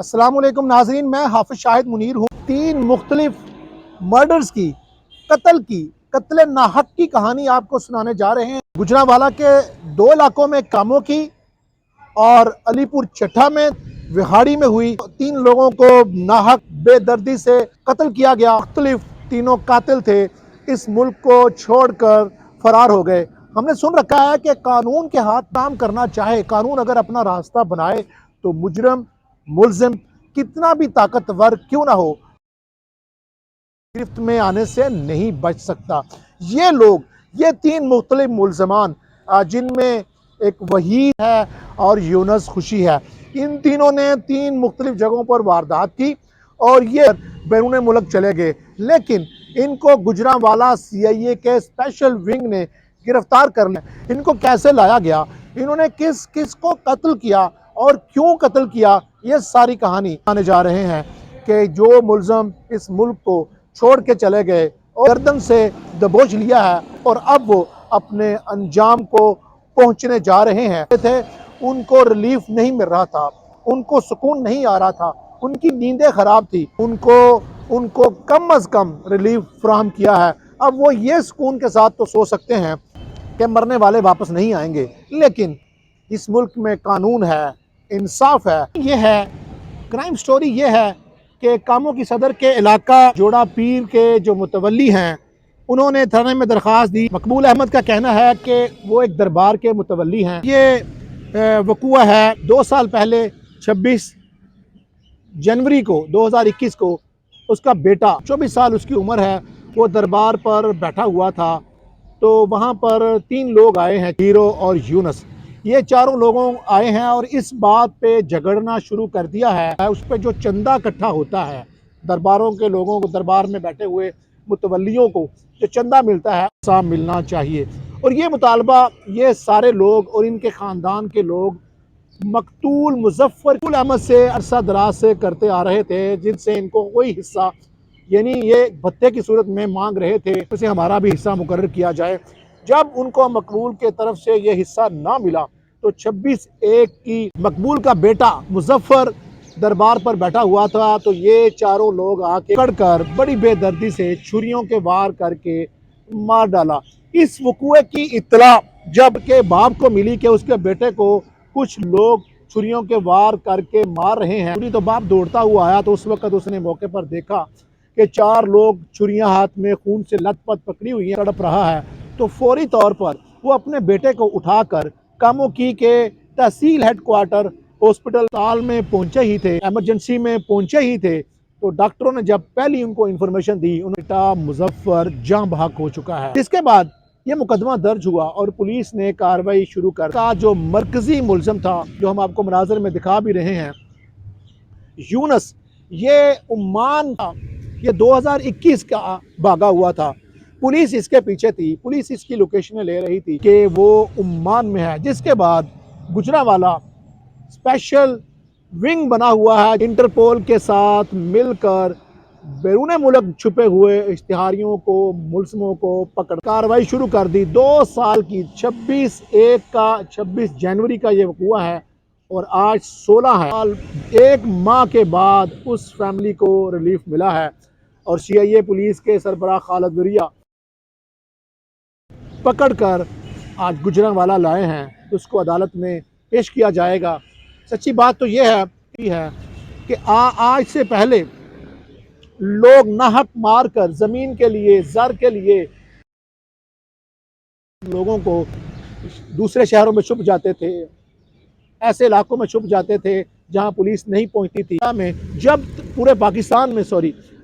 السلام علیکم ناظرین، میں حافظ شاہد منیر ہوں۔ 3 مختلف مرڈرز کی، قتل ناحق کی کہانی آپ کو سنانے جا رہے ہیں۔ گجرانوالہ کے 2 علاقوں میں کاموں کی اور علی پور چٹھا میں وہاڑی میں ہوئی 3 لوگوں کو ناحق بے دردی سے قتل کیا گیا۔ مختلف تینوں قاتل تھے، اس ملک کو چھوڑ کر فرار ہو گئے۔ ہم نے سن رکھا ہے کہ قانون کے ہاتھ کام کرنا چاہے، قانون اگر اپنا راستہ بنائے تو مجرم ملزم کتنا بھی طاقتور کیوں نہ ہو، گرفت میں آنے سے نہیں بچ سکتا۔ یہ 3 مختلف ملزمان جن میں ایک وحید ہے اور یونس خوشی ہے، ان تینوں نے 3 مختلف جگہوں پر واردات کی اور یہ بیرون ملک چلے گئے، لیکن ان کو گجرانوالہ CIA کے اسپیشل ونگ نے گرفتار کر لیا۔ ان کو کیسے لایا گیا، انہوں نے کس کو قتل کیا اور کیوں قتل کیا، یہ ساری کہانی آنے جا رہے ہیں کہ جو ملزم اس ملک کو چھوڑ کے چلے گئے اور گردن سے دبوچ لیا ہے اور اب وہ اپنے انجام کو پہنچنے جا رہے ہیں۔ ان کو ریلیف نہیں مل رہا تھا، ان کو سکون نہیں آ رہا تھا، ان کی نیندیں خراب تھی، ان کو کم از کم ریلیف فراہم کیا ہے۔ اب وہ یہ سکون کے ساتھ تو سو سکتے ہیں کہ مرنے والے واپس نہیں آئیں گے، لیکن اس ملک میں قانون ہے، انصاف ہے۔ یہ ہے کرائم سٹوری، یہ ہے کہ کاموں کی صدر کے علاقہ جوڑا پیر کے جو متولی ہیں انہوں نے تھانے میں درخواست دی۔ مقبول احمد کا کہنا ہے کہ وہ ایک دربار کے متولی ہیں۔ یہ وقوع ہے 2 سال پہلے 26 جنوری کو 2021 کو۔ اس کا بیٹا 24 سال اس کی عمر ہے، وہ دربار پر بیٹھا ہوا تھا تو وہاں پر 3 لوگ آئے ہیں، ہیرو اور یونس۔ یہ 4 لوگوں آئے ہیں اور اس بات پہ جھگڑنا شروع کر دیا ہے، اس پہ جو چندہ اکٹھا ہوتا ہے درباروں کے لوگوں کو، دربار میں بیٹھے ہوئے متولیوں کو جو چندہ ملتا ہے ایسا ملنا چاہیے، اور یہ مطالبہ یہ سارے لوگ اور ان کے خاندان کے لوگ مقتول مظفر احمد سے عرصہ دراز سے کرتے آ رہے تھے، جن سے ان کو کوئی حصہ، یعنی یہ بھتے کی صورت میں مانگ رہے تھے اسے ہمارا بھی حصہ مقرر کیا جائے۔ جب ان کو مقبول کے طرف سے یہ حصہ نہ ملا تو 26/1 کی مقبول کا بیٹا مظفر دربار پر بیٹھا ہوا تھا تو یہ 4 لوگ آ کے پکڑ کر بڑی بے دردی سے چھریوں کے وار کر کے مار ڈالا۔ اس وقوع کی اطلاع جب کہ باپ کو ملی کہ اس کے بیٹے کو کچھ لوگ چھریوں کے وار کر کے مار رہے ہیں، تو باپ دوڑتا ہوا آیا تو اس وقت اس نے موقع پر دیکھا کہ 4 لوگ چھریاں ہاتھ میں خون سے لت پت پکڑی ہوئی ہیں، تڑپ رہا ہے، تو فوری طور پر وہ اپنے بیٹے کو اٹھا کر کاموں کی کے تحصیل ہیڈ کوارٹر ہاسپٹل تال میں پہنچے ہی تھے، ایمرجنسی میں پہنچے ہی تھے تو ڈاکٹروں نے جب پہلی ان کو انفارمیشن دی، ان بیٹا مظفر جاں بحق ہو چکا ہے۔ اس کے بعد یہ مقدمہ درج ہوا اور پولیس نے کارروائی شروع کر کا جو مرکزی ملزم تھا، جو ہم آپ کو مناظر میں دکھا بھی رہے ہیں، یونس، یہ عمان تھا، یہ 2021 کا بھاگا ہوا تھا۔ پولیس اس کے پیچھے تھی، پولیس اس کی لوکیشنیں لے رہی تھی کہ وہ عمان میں ہے، جس کے بعد گجرانوالہ اسپیشل ونگ بنا ہوا ہے، انٹرپول کے ساتھ مل کر بیرون ملک چھپے ہوئے اشتہاریوں کو، ملزموں کو پکڑ کارروائی شروع کر دی۔ 2 سال کی 26 جنوری کا یہ وقوع ہے اور آج 16 ہے۔ 1 ماہ کے بعد اس فیملی کو ریلیف ملا ہے اور CIA پولیس کے سربراہ خالد وریا پکڑ کر آج گجرانوالہ لائے ہیں، اس کو عدالت میں پیش کیا جائے گا۔ سچی بات تو یہ ہے کہ آج سے پہلے لوگ ناحق مار کر زمین کے لیے، زر کے لیے لوگوں کو دوسرے شہروں میں چھپ جاتے تھے، ایسے علاقوں میں چھپ جاتے تھے جہاں پولیس نہیں پہنچتی تھی۔ جب پورے پاکستان میں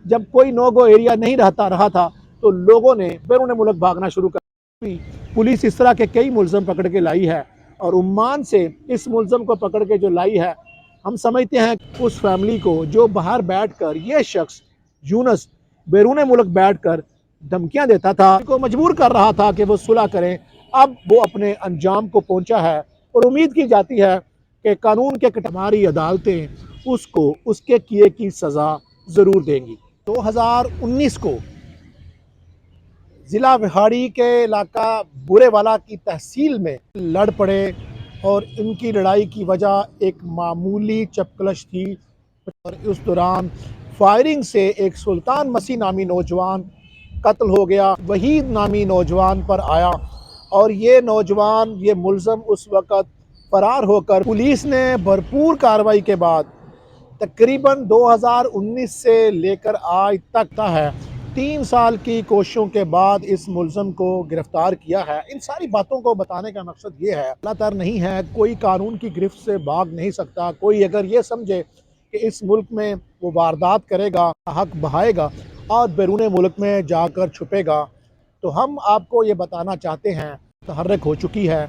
جب کوئی نو گو ایریا نہیں رہا تھا تو لوگوں نے بیرون ملک بھاگنا شروع کر دی۔ پولیس اس طرح کے کئی ملزم پکڑ کے لائی ہے اور عمان سے اس ملزم کو پکڑ کے جو لائی ہے، ہم سمجھتے ہیں اس فیملی کو جو باہر بیٹھ کر یہ شخص یونس بیرون ملک بیٹھ کر دھمکیاں دیتا تھا، کو مجبور کر رہا تھا کہ وہ صلح کریں، اب وہ اپنے انجام کو پہنچا ہے اور امید کی جاتی ہے کہ قانون کے ہماری عدالتیں اس کو اس کے کیے کی سزا ضرور دیں گی۔ 2019 کو ضلع وہاڑی کے علاقہ بورے والا کی تحصیل میں لڑ پڑے اور ان کی لڑائی کی وجہ ایک معمولی چپکلش تھی اور اس دوران فائرنگ سے ایک سلطان مسیح نامی نوجوان قتل ہو گیا۔ وحید نامی نوجوان پر آیا اور یہ نوجوان، یہ ملزم اس وقت فرار ہو کر پولیس نے بھرپور کارروائی کے بعد تقریباً 2019 سے لے کر آج تک ہے 3 سال کی کوششوں کے بعد اس ملزم کو گرفتار کیا ہے۔ ان ساری باتوں کو بتانے کا مقصد یہ ہے، اللہ تر نہیں ہے، کوئی قانون کی گرفت سے بھاگ نہیں سکتا۔ کوئی اگر یہ سمجھے کہ اس ملک میں وہ واردات کرے گا، حق بہائے گا اور بیرون ملک میں جا کر چھپے گا، تو ہم آپ کو یہ بتانا چاہتے ہیں، متحرک ہو چکی ہے۔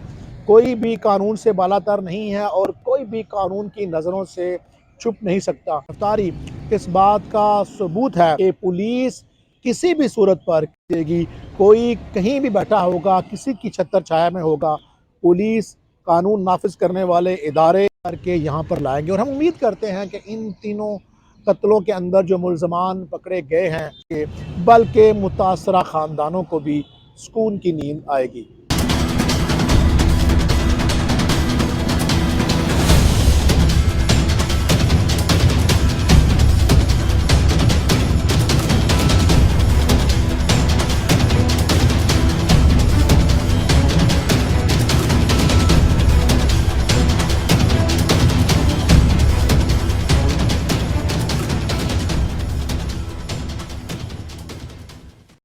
کوئی بھی قانون سے بالاتر نہیں ہے اور کوئی بھی قانون کی نظروں سے چھپ نہیں سکتا۔ گرفتاری اس بات کا ثبوت ہے کہ پولیس کسی بھی صورت پر دے گی، کوئی کہیں بھی بیٹھا ہوگا، کسی کی چھتر چھایا میں ہوگا، پولیس قانون نافذ کرنے والے ادارے کر کے یہاں پر لائیں گے۔ اور ہم امید کرتے ہیں کہ ان تینوں قتلوں کے اندر جو ملزمان پکڑے گئے ہیں، بلکہ متاثرہ خاندانوں کو بھی سکون کی نیند آئے گی۔